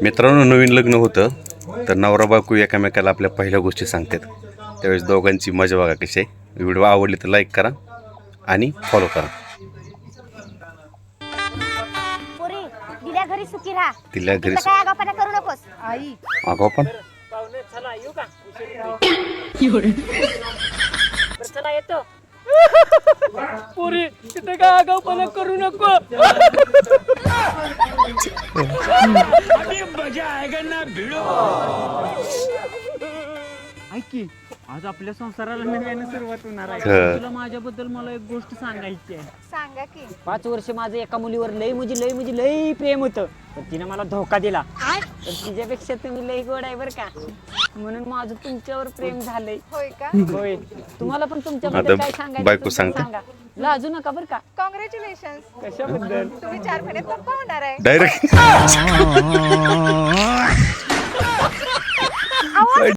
मित्रांनो, नवीन लग्न होतं तर नवरा बायको एकामेकाला आपल्या पहिल्या गोष्टी सांगतात. त्यावेळेस दोघांची मजा बघा कशी आहे. व्हिडिओ आवडली तर लाईक करा आणि फॉलो करा. पोरी दिल्या घरी सुखी राहा. तिला घरी काय आगाऊपणा करू नकोस. आई अगो पण चला येतो. पुरी तिथे काय आगाऊपणा करू नको. ऐक की, आज आपल्या संसाराला नव्याने सुरुवात होणार आहे. तुला माझ्याबद्दल मला एक गोष्ट सांगायची आहे. सांगा की. 5 वर्ष माझं एका मुलीवर लई प्रेम होतं, पण तिने मला धोका दिला. तर तिच्यापेक्षा तुम्ही लई गोड आहे बरं का, म्हणून माझं तुमच्यावर प्रेम झालंय. होय का? होय, तुम्हाला पण तुमच्याबद्दल काय सांगायचं बायको असेल तर सांगते. सांगा. लाजू नका बरं का. कॉंग्रॅच्युलेशन. कशाबद्दल? तुम्ही 4 महिन्यात पप्पा होणार आहे. डायरेक्ट